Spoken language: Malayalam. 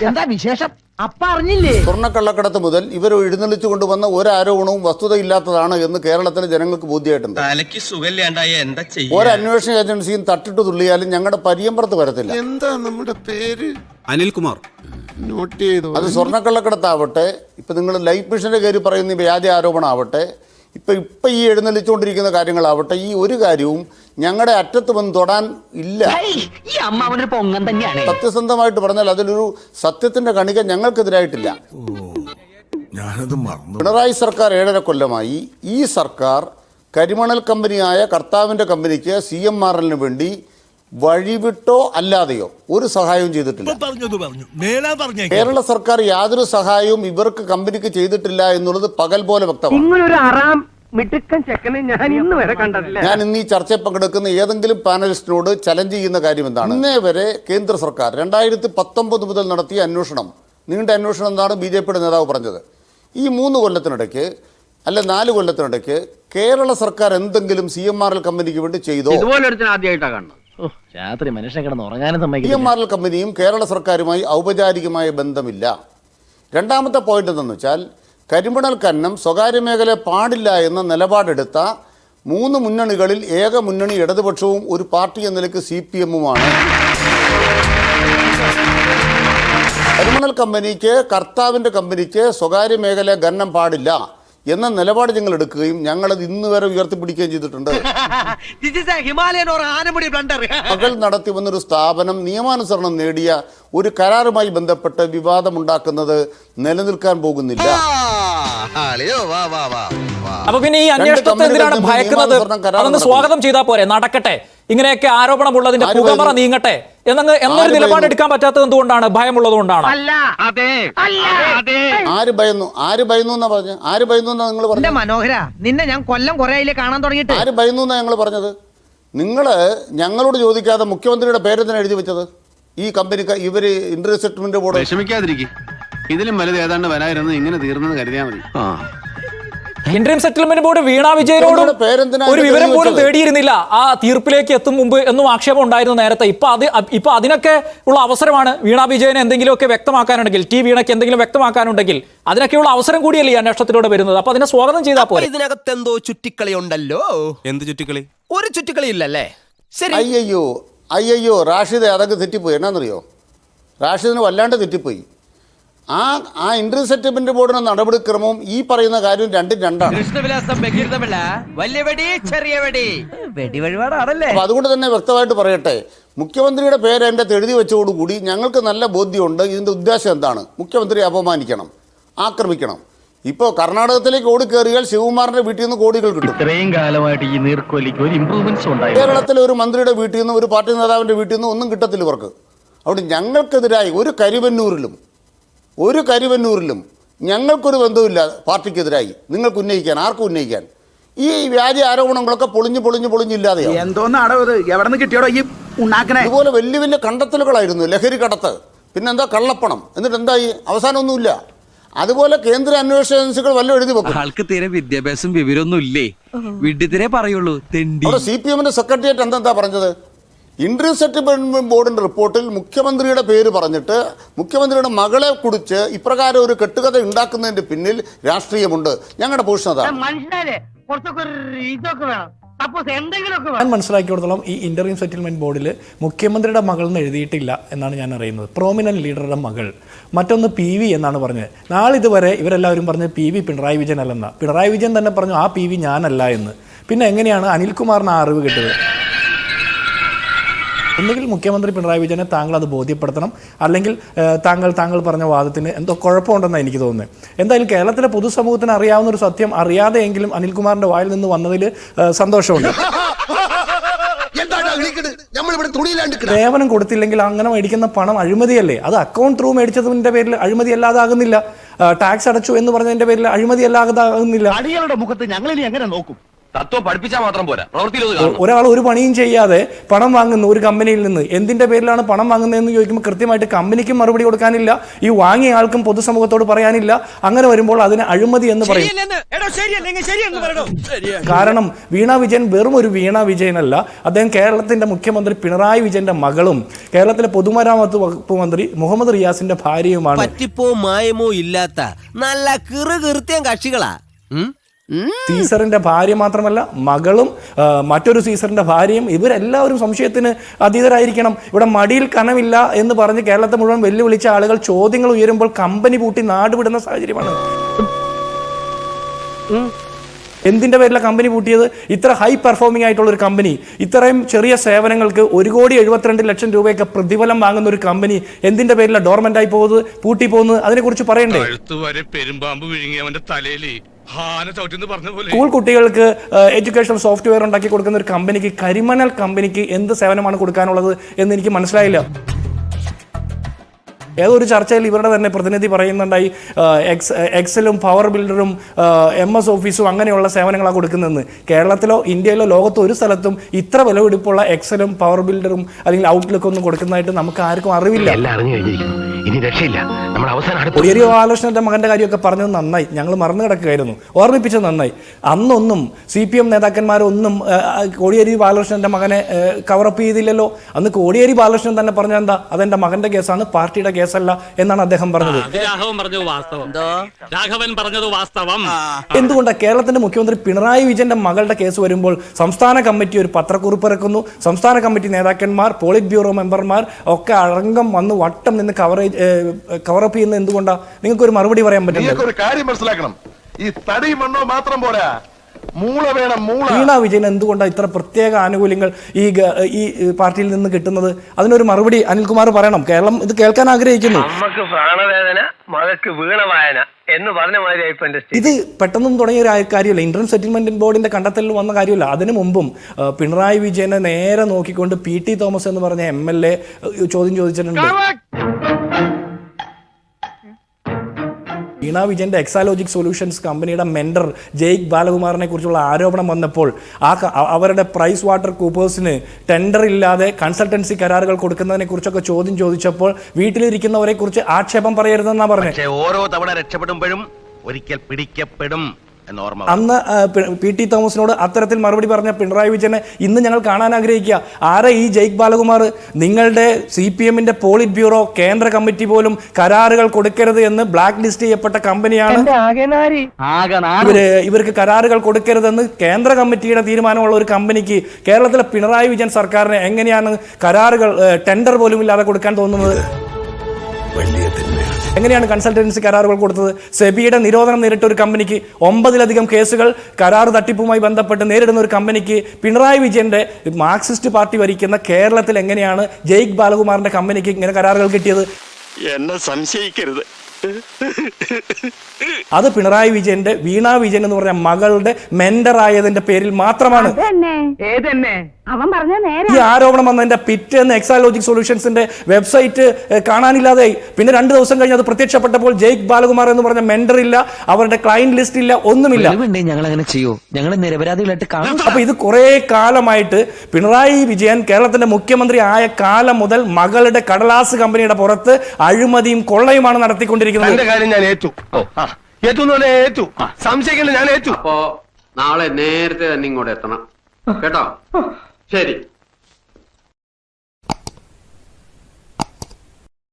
എന്താ വിശേഷം? അപ്പ അറിഞ്ഞില്ലേ? സ്വർണ്ണക്കള്ളക്കടത്ത് മുതൽ ഇവർ എഴുന്നള്ളിച്ചു കൊണ്ടുവന്ന ഒരു ആരോപണവും വസ്തുതയില്ലാത്തതാണ് എന്ന് കേരളത്തിലെ ജനങ്ങൾക്ക് ബോധ്യമായിട്ടുണ്ട്. ഒരു അന്വേഷണ ഏജൻസിയും തട്ടിട്ട് തുള്ളിയാലും ഞങ്ങളുടെ പരിയമ്പറത്ത് വരത്തില്ല. എന്താ നമ്മുടെ പേര്? അനിൽകുമാർ. നോട്ട് ചെയ്തു. അത് സ്വർണ്ണക്കള്ളക്കടത്താവട്ടെ, ഇപ്പൊ നിങ്ങൾ ലൈഫ് മിഷന്റെ കയറി പറയുന്ന വ്യാജ ആരോപണം ആവട്ടെ, ഇപ്പൊ ഈ എഴുന്നള്ളിച്ചുകൊണ്ടിരിക്കുന്ന കാര്യങ്ങളാവട്ടെ, ഈ ഒരു കാര്യവും ഞങ്ങളുടെ അറ്റത്ത് വന്ന് തൊടാൻ ഇല്ല. സത്യസന്ധമായിട്ട് പറഞ്ഞാൽ അതിലൊരു സത്യത്തിന്റെ കണിക ഞങ്ങൾക്കെതിരായിട്ടില്ല. പിണറായി സർക്കാർ 7.5 കൊല്ലമായി ഈ സർക്കാർ കരിമണൽ കമ്പനിയായ കർത്താവിന്റെ കമ്പനിക്ക് CMRL വേണ്ടി വഴിവിട്ടോ അല്ലാതെയോ ഒരു സഹായവും ചെയ്തിട്ടില്ല. കേരള സർക്കാർ യാതൊരു സഹായവും ഇവർക്ക് കമ്പനിക്ക് ചെയ്തിട്ടില്ല എന്നുള്ളത് പകൽ പോലെ വ്യക്തമാണ്. ഞാൻ ഇന്ന് ഈ ചർച്ചയിൽ പങ്കെടുക്കുന്ന ഏതെങ്കിലും പാനലിസ്റ്റിനോട് ചലഞ്ച് ചെയ്യുന്ന കാര്യം എന്താണ്? ഇന്നേ വരെ കേന്ദ്ര സർക്കാർ 2019 മുതൽ നടത്തിയ അന്വേഷണം, നീണ്ട അന്വേഷണം എന്നാണ് BJPയുടെ നേതാവ് പറഞ്ഞത്. ഈ 3 കൊല്ലത്തിനിടയ്ക്ക് അല്ല 4 കൊല്ലത്തിനിടയ്ക്ക് കേരള സർക്കാർ എന്തെങ്കിലും CMRL കമ്പനിക്ക് വേണ്ടി ചെയ്തോ? CMRL കമ്പനിയും കേരള സർക്കാരുമായി ഔപചാരികമായ ബന്ധമില്ല. രണ്ടാമത്തെ പോയിന്റ് എന്താണെന്ന് വെച്ചാൽ, കരിമണൽ ഖനനം സ്വകാര്യ മേഖല പാടില്ല എന്ന നിലപാടെടുത്ത 3 മുന്നണികളിൽ ഏക മുന്നണി ഇടതുപക്ഷവും ഒരു പാർട്ടി എന്ന നിലയ്ക്ക് CPM-ഉമാണ്. കരിമണൽ കമ്പനിക്ക്, കർത്താവിൻ്റെ കമ്പനിക്ക് സ്വകാര്യ മേഖല ഖനനം പാടില്ല എന്ന നിലപാട് ഞങ്ങൾ എടുക്കുകയും ഞങ്ങളത് ഇന്ന് വരെ ഉയർത്തിപ്പിടിക്കുകയും ചെയ്തിട്ടുണ്ട്. മകൾ നടത്തി വന്നൊരു സ്ഥാപനം നിയമാനുസരണം നേടിയ ഒരു കരാറുമായി ബന്ധപ്പെട്ട് വിവാദമുണ്ടാക്കുന്നത് നിലനിൽക്കാൻ പോകുന്നില്ല. അപ്പൊ പിന്നെ ഈ അന്വേഷണത്തെ എന്തിനാണ് ഭയക്കുന്നത്? അതൊന്ന് സ്വാഗതം ചെയ്താൽ പോരെ, നടക്കട്ടെ, ഇങ്ങനെയൊക്കെ ആരോപണമുള്ളതിന്റെ പുകമറ നീങ്ങട്ടെ എന്നൊരു നിലപാടെടുക്കാൻ പറ്റാത്തത് എന്തുകൊണ്ടാണ്? ഭയമുള്ളത് കൊണ്ടാണ്. ആര് ഭയന്നു എന്നാ പറഞ്ഞു? ആര് ഭയന്നു എന്നാ നിങ്ങൾ പറഞ്ഞു? മനോഹര, നിന്നെ ഞാൻ കൊല്ലം കുറെ കാണാൻ തുടങ്ങിയിട്ട്. ആര് ഭയന്നു എന്നാ ഞങ്ങൾ പറഞ്ഞത്? നിങ്ങള് ഞങ്ങളോട് ചോദിക്കാതെ മുഖ്യമന്ത്രിയുടെ പേരെന്തിനാ എഴുതി വെച്ചത്? ഈ കമ്പനി ഇവര് ഇൻട്രസ്റ്റ് സെറ്റിൽമെന്റ് ബോർഡ്. വിഷമിക്കാതിരിക്കും, ഇതിലും വലുത് ഏതാണ്ട് വരായിരുന്നു, ഇങ്ങനെ തീർന്നെന്ന് കരുതിയാൽ മതി. ഇന്റീരിയം സെറ്റിൽമെന്റ് ബോർഡ് വീണ വിജയനോടും ഒരു വിവരം പോലും തേടിയിരുന്നില്ല ആ തീർപ്പിലേക്ക് എത്തും മുമ്പ് എന്നും ആക്ഷേപം ഉണ്ടായിരുന്നു നേരത്തെ. ഇപ്പൊ അതിനൊക്കെ ഉള്ള അവസരമാണ്. വീണ വിജയന് എന്തെങ്കിലുമൊക്കെ വ്യക്തമാക്കാനുണ്ടെങ്കിൽ, വീണയ്ക്ക് എന്തെങ്കിലും വ്യക്തമാക്കാനുണ്ടെങ്കിൽ അതിനൊക്കെയുള്ള അവസരം കൂടിയല്ലേ ഈ അന്വേഷണത്തിലൂടെ വരുന്നത്. അപ്പൊ അതിനെ സ്വാഗതം ചെയ്താൽ പോലെ. ഇതിനകത്ത് എന്തോ ചുറ്റിക്കളി ഉണ്ടല്ലോ. എന്ത് ചുറ്റിക്കളി? ഒരു ചുറ്റിക്കളി ഇല്ലല്ലേ? ശരി. അയ്യോ റാഷിദ്, അതൊക്കെ തെറ്റിപ്പോയി. എന്നാന്നറിയോ, റാഷിദിന് വല്ലാണ്ട് തെറ്റിപ്പോയി. ആ ഇന്റർവ്യൂ സെറ്റിൽമെന്റ് ബോർഡിന്റെ നടപടിക്രമവും ഈ പറയുന്ന കാര്യം രണ്ടും രണ്ടാണ്. അതുകൊണ്ട് തന്നെ വ്യക്തമായിട്ട് പറയട്ടെ, മുഖ്യമന്ത്രിയുടെ പേര് എൻ്റെ എഴുതി വെച്ചതോടുകൂടി ഞങ്ങൾക്ക് നല്ല ബോധ്യമുണ്ട് ഇതിന്റെ ഉദ്ദേശം എന്താണ്. മുഖ്യമന്ത്രിയെ അപമാനിക്കണം, ആക്രമിക്കണം. ഇപ്പോൾ കർണാടകത്തിലേക്ക് ഓടിക്കേറിയാൽ ശിവകുമാറിന്റെ വീട്ടിൽ നിന്ന് കോടികൾ കിട്ടും. ഇത്രയും കാലമായിട്ട് ഈ നീർക്കൊലിക്ക് ഒരു ഇംപ്രൂവ്മെന്റ്സ് ഉണ്ടായി. കേരളത്തിലെ ഒരു മന്ത്രിയുടെ വീട്ടിൽ നിന്ന്, ഒരു പാർട്ടി നേതാവിന്റെ വീട്ടിൽ നിന്ന് ഒന്നും കിട്ടത്തില്ല ഇവർക്ക്. അതുകൊണ്ട് ഞങ്ങൾക്കെതിരായി ഒരു കരുവന്നൂരിലും ഞങ്ങൾക്കൊരു ബന്ധമില്ല പാർട്ടിക്കെതിരായി നിങ്ങൾക്ക് ഉന്നയിക്കാൻ, ആർക്കും ഉന്നയിക്കാൻ. ഈ വ്യാജ ആരോപണങ്ങളൊക്കെ പൊളിഞ്ഞില്ലാതെയോ. ഇതുപോലെ വലിയ വലിയ കണ്ടെത്തലുകളായിരുന്നു. ലഹരി കടത്ത്, പിന്നെന്താ കള്ളപ്പണം, എന്നിട്ട് എന്തായി? അവസാനമൊന്നുമില്ല. അതുപോലെ കേന്ദ്ര അന്വേഷണ ഏജൻസികൾ വല്ലതും എഴുതി വെക്കും. ആൾക്ക് തീരെ വിദ്യാഭ്യാസം വിവരമൊന്നും ഇല്ലേ, വിഡ്ഢിത്തിരെ പറയുള്ളൂ. CPM-ന്റെ സെക്രട്ടേറിയറ്റ് എന്താ പറഞ്ഞത്? ഇന്റർവ്യൂ സെറ്റിൽമെന്റ് ബോർഡിന്റെ റിപ്പോർട്ടിൽ മുഖ്യമന്ത്രിയുടെ പേര് പറഞ്ഞിട്ട് മുഖ്യമന്ത്രിയുടെ മകളെ കുറിച്ച് ഇപ്രകാരം ഒരു കെട്ടുകഥ ഉണ്ടാക്കുന്നതിന്റെ പിന്നിൽ രാഷ്ട്രീയമുണ്ട്. ഞങ്ങളുടെ പൊസിഷൻ അതാണ്. ഞാൻ മനസ്സിലാക്കിയിടത്തോളം ഈ ഇന്റർവ്യൂ സെറ്റിൽമെന്റ് ബോർഡിൽ മുഖ്യമന്ത്രിയുടെ മകൾ എന്ന് എഴുതിയിട്ടില്ല എന്നാണ് ഞാൻ അറിയുന്നത്. പ്രോമിനന്റ് ലീഡറുടെ മകൾ. മറ്റൊന്ന് PV എന്നാണ് പറഞ്ഞത്. നാളിതുവരെ ഇവരെല്ലാവരും പറഞ്ഞത് PV പിണറായി വിജയൻ അല്ലെന്ന. പിണറായി വിജയൻ തന്നെ പറഞ്ഞു ആ PV ഞാനല്ല എന്ന്. പിന്നെ എങ്ങനെയാണ് അനിൽകുമാറിന് ആ അറിവ് കിട്ടിയത്? ഒന്നുകിൽ മുഖ്യമന്ത്രി പിണറായി വിജയനെ താങ്കൾ അത് ബോധ്യപ്പെടുത്തണം, അല്ലെങ്കിൽ താങ്കൾ പറഞ്ഞ വാദത്തിന് എന്തോ കുഴപ്പമുണ്ടെന്നാണ് എനിക്ക് തോന്നുന്നത്. എന്തായാലും കേരളത്തിലെ പൊതുസമൂഹത്തിന് അറിയാവുന്ന ഒരു സത്യം അറിയാതെയെങ്കിലും അനിൽകുമാറിന്റെ വായിൽ നിന്ന് വന്നതിൽ സന്തോഷമുണ്ട്. സേവനം കൊടുത്തില്ലെങ്കിൽ അങ്ങനെ മേടിക്കുന്ന പണം അഴിമതിയല്ലേ? അത് അക്കൗണ്ട് ത്രൂ മേടിച്ചതിന്റെ പേരിൽ അഴിമതി അല്ലാതാകുന്നില്ല. ടാക്സ് അടച്ചു എന്ന് പറഞ്ഞതിന്റെ പേരിൽ അഴിമതി അല്ലാതാകുന്നില്ല. അടികളുടെ മുഖത്ത് ഞങ്ങൾ ഇനി എങ്ങനെ നോക്കും? തത്വം പഠിപ്പിച്ചാൽ മാത്രം പോരാ, പ്രവൃത്തിയിൽ ഒരാൾ ഒരു പണിയും ചെയ്യാതെ പണം വാങ്ങുന്നു ഒരു കമ്പനിയിൽ നിന്ന്, എന്തിന്റെ പേരിലാണ് പണം വാങ്ങുന്നതെന്ന് ചോദിക്കുമ്പോൾ കൃത്യമായിട്ട് കമ്പനിക്കും മറുപടി കൊടുക്കാനില്ല, ഈ വാങ്ങിയ ആൾക്കും പൊതുസമൂഹത്തോട് പറയാനില്ല. അങ്ങനെ വരുമ്പോൾ അതിന് അഴിമതി എന്ന് പറയും. കാരണം വീണ വിജയൻ വെറും ഒരു വീണ വിജയനല്ല, അദ്ദേഹം കേരളത്തിന്റെ മുഖ്യമന്ത്രി പിണറായി വിജയന്റെ മകളും കേരളത്തിലെ പൊതുമരാമത്ത് വകുപ്പ് മന്ത്രി മുഹമ്മദ് റിയാസിന്റെ ഭാര്യയുമാണ്. പറ്റിപ്പോ മായമോ ഇല്ലാത്ത നല്ല കീർത്തിയം കക്ഷികളാ. സീസറിന്റെ ഭാര്യ മാത്രമല്ല മകളും മറ്റൊരു സീസറിന്റെ ഭാര്യയും ഇവരെല്ലാവരും സംശയത്തിന് അതീതരായിരിക്കണം. ഇവിടെ മടിയിൽ കനമില്ല എന്ന് പറഞ്ഞ് കേരളത്തെ മുഴുവൻ വെല്ലുവിളിച്ച ആളുകൾ ചോദ്യങ്ങൾ ഉയരുമ്പോൾ കമ്പനി പൂട്ടി നാടുവിടുന്ന സാഹചര്യമാണ്. എന്തിന്റെ പേരില കമ്പനി പൂട്ടിയത്? ഇത്ര ഹൈ പെർഫോമിംഗ് ആയിട്ടുള്ള ഒരു കമ്പനി, ഇത്രയും ചെറിയ സേവനങ്ങൾക്ക് 1,72,00,000 രൂപയൊക്കെ പ്രതിഫലം വാങ്ങുന്ന ഒരു കമ്പനി എന്തിന്റെ പേരില ഡോർമെന്റ് ആയി പോകുന്നത്, പൂട്ടി പോകുന്നത്? അതിനെക്കുറിച്ച് പറയണ്ടേ? സ്കൂൾ കുട്ടികൾക്ക് എഡ്യൂക്കേഷണൽ സോഫ്റ്റ്വെയർ ഉണ്ടാക്കി കൊടുക്കുന്ന ഒരു കമ്പനിക്ക്, കരിമണൽ കമ്പനിക്ക് എന്ത് സേവനമാണ് കൊടുക്കാനുള്ളത് എന്ന് എനിക്ക് മനസ്സിലായില്ല. ഏതൊരു ചർച്ചയിൽ ഇവരുടെ തന്നെ പ്രതിനിധി പറയുന്നുണ്ടായി എക്സലും പവർ ബിൽഡറും MS ഓഫീസും അങ്ങനെയുള്ള സേവനങ്ങളാണ് കൊടുക്കുന്നതെന്ന്. കേരളത്തിലോ ഇന്ത്യയിലോ ലോകത്തോ ഒരു സ്ഥലത്തും ഇത്ര വിലപിടിപ്പുള്ള എക്സലും പവർ ബിൽഡറും അല്ലെങ്കിൽ ഔട്ട്ലുക്കും ഒന്നും കൊടുക്കുന്നതായിട്ട് നമുക്ക് ആർക്കും അറിവില്ല. കോടിയേരി ബാലകൃഷ്ണന്റെ മകന്റെ കാര്യമൊക്കെ പറഞ്ഞത് നന്നായി, ഞങ്ങൾ മറന്നു കിടക്കുകയായിരുന്നു, ഓർമ്മിപ്പിച്ചത് നന്നായി. അന്നൊന്നും CPM നേതാക്കന്മാരൊന്നും കോടിയേരി ബാലകൃഷ്ണന്റെ മകനെ കവറപ്പ് ചെയ്തില്ലല്ലോ. അന്ന് കോടിയേരി ബാലകൃഷ്ണൻ തന്നെ പറഞ്ഞത് എന്താ? അതെന്റെ മകന്റെ കേസാണ്, പാർട്ടിയുടെ കേസല്ല എന്നാണ് അദ്ദേഹം പറഞ്ഞത്. എന്തുകൊണ്ടാണ് കേരളത്തിന്റെ മുഖ്യമന്ത്രി പിണറായി വിജയന്റെ മകളുടെ കേസ് വരുമ്പോൾ സംസ്ഥാന കമ്മിറ്റി ഒരു പത്രക്കുറിപ്പ് ഇറക്കുന്നു, സംസ്ഥാന കമ്മിറ്റി നേതാക്കന്മാർ, പോളിറ്റ് ബ്യൂറോ മെമ്പർമാർ ഒക്കെ അടങ്കം വന്ന് വട്ടം നിന്ന് കവറപ്പ് ചെയ്യുന്നത് എന്തുകൊണ്ടാണ്? നിങ്ങൾക്ക് ഒരു മറുപടി പറയാൻ പറ്റില്ല. ഒരു കാര്യം മനസ്സിലാക്കണം, ഈ തടി മണ്ണോ മാത്രം പോരാ, മൂള വേണം. വീണ വിജയൻ എന്തുകൊണ്ടാണ് ഇത്ര പ്രത്യേക ആനുകൂല്യങ്ങൾ ഈ പാർട്ടിയിൽ നിന്ന് കിട്ടുന്നത്? അതിനൊരു മറുപടി അനിൽകുമാർ പറയണം. കേരളം ഇത് കേൾക്കാൻ ആഗ്രഹിക്കുന്നു. ഇത് പെട്ടെന്നും തുടങ്ങിയ ഒരു കാര്യമല്ല, ഇന്റർം സെറ്റിൽമെന്റ് ബോർഡിന്റെ കണ്ടെത്തലിൽ വന്ന കാര്യമല്ല. അതിനു മുമ്പും പിണറായി വിജയനെ നേരെ നോക്കിക്കൊണ്ട് PT തോമസ് എന്ന് പറഞ്ഞ MLA ചോദ്യം ചോദിച്ചിട്ടുണ്ട്. വീണ വിജയന്റെ എക്സാലോജിക് സൊല്യൂഷൻസ് കമ്പനിയുടെ മെന്റർ ജയ്ക്ക് ബാലകുമാറിനെ കുറിച്ചുള്ള ആരോപണം വന്നപ്പോൾ അവരുടെ പ്രൈസ് വാട്ടർ കൂപ്പേഴ്സിന് ടെൻഡർ ഇല്ലാതെ കൺസൾട്ടൻസി കരാറുകൾ കൊടുക്കുന്നതിനെ കുറിച്ചൊക്കെ ചോദ്യം ചോദിച്ചപ്പോൾ വീട്ടിലിരിക്കുന്നവരെ കുറിച്ച് ആക്ഷേപം പറയരുതെന്നാ പറഞ്ഞത്. ഓരോ തവണ രക്ഷപ്പെടുമ്പോഴും ഒരിക്കൽ പിടിക്കപ്പെടും. അന്ന് PT തോമസിനോട് അത്തരത്തിൽ മറുപടി പറഞ്ഞ പിണറായി വിജയനെ ഇന്ന് ഞങ്ങൾ കാണാൻ ആഗ്രഹിക്കുക. ആരാ ഈ ജയ്ക്ക് ബാലകുമാർ? നിങ്ങളുടെ CPMന്റെ പോളിറ്റ് ബ്യൂറോ കേന്ദ്ര കമ്മിറ്റി പോലും കരാറുകൾ കൊടുക്കരുത് എന്ന് ബ്ലാക്ക് ലിസ്റ്റ് ചെയ്യപ്പെട്ട കമ്പനിയാണ്. ഇവർക്ക് കരാറുകൾ കൊടുക്കരുതെന്ന് കേന്ദ്ര കമ്മിറ്റിയുടെ തീരുമാനമുള്ള ഒരു കമ്പനിക്ക് കേരളത്തിലെ പിണറായി വിജയൻ സർക്കാരിന് എങ്ങനെയാണ് കരാറുകൾ ടെൻഡർ പോലും ഇല്ലാതെ കൊടുക്കാൻ തോന്നുന്നത്? എങ്ങനെയാണ് കൺസൾട്ടൻസി കരാറുകൾ കൊടുത്തത്? സെബിയുടെ നിരോധനം നേരിട്ട ഒരു കമ്പനിക്ക്, 9ലധികം കേസുകൾ കരാർ തട്ടിപ്പുമായി ബന്ധപ്പെട്ട് നേരിടുന്ന ഒരു കമ്പനിക്ക് പിണറായി വിജയന്റെ മാർക്സിസ്റ്റ് പാർട്ടി ഭരിക്കുന്ന കേരളത്തിൽ എങ്ങനെയാണ് ജയ്ക്ക് ബാലകുമാറിന്റെ കമ്പനിക്ക് ഇങ്ങനെ കരാറുകൾ കിട്ടിയത്? എന്നെ സംശയിക്കരുത്. അത് പിണറായി വിജയന്റെ വീണ വിജയൻ എന്ന് പറഞ്ഞ മകളുടെ മെന്റർ ആയതിന്റെ പേരിൽ മാത്രമാണ്. ഈ ആരോപണം വന്നതിന്റെ പിറ്റേന്ന് എക്സാലോജിക് സൊല്യൂഷൻസിന്റെ വെബ്സൈറ്റ് കാണാനില്ലാതെ, പിന്നെ 2 ദിവസം കഴിഞ്ഞ് അത് പ്രത്യക്ഷപ്പെട്ടപ്പോൾ ജയ്ക്ക് ബാലകുമാർ എന്ന് പറഞ്ഞ മെന്റർ ഇല്ല, അവരുടെ ക്ലയന്റ് ലിസ്റ്റ് ഇല്ല, ഒന്നുമില്ല. അപ്പൊ ഇത് കുറെ കാലമായിട്ട് പിണറായി വിജയൻ കേരളത്തിന്റെ മുഖ്യമന്ത്രി ആയ കാലം മുതൽ മകളുടെ കടലാസ് കമ്പനിയുടെ പുറത്ത് അഴിമതിയും കൊള്ളയുമാണ് നടത്തിക്കൊണ്ടിരിക്കുന്നത്. സംശയിക്കണ്ട, ഞാൻ ഏറ്റു. അപ്പോ നാളെ നേരത്തെ തന്നെ ഇങ്ങോട്ട് എത്തണം കേട്ടോ. ശരി.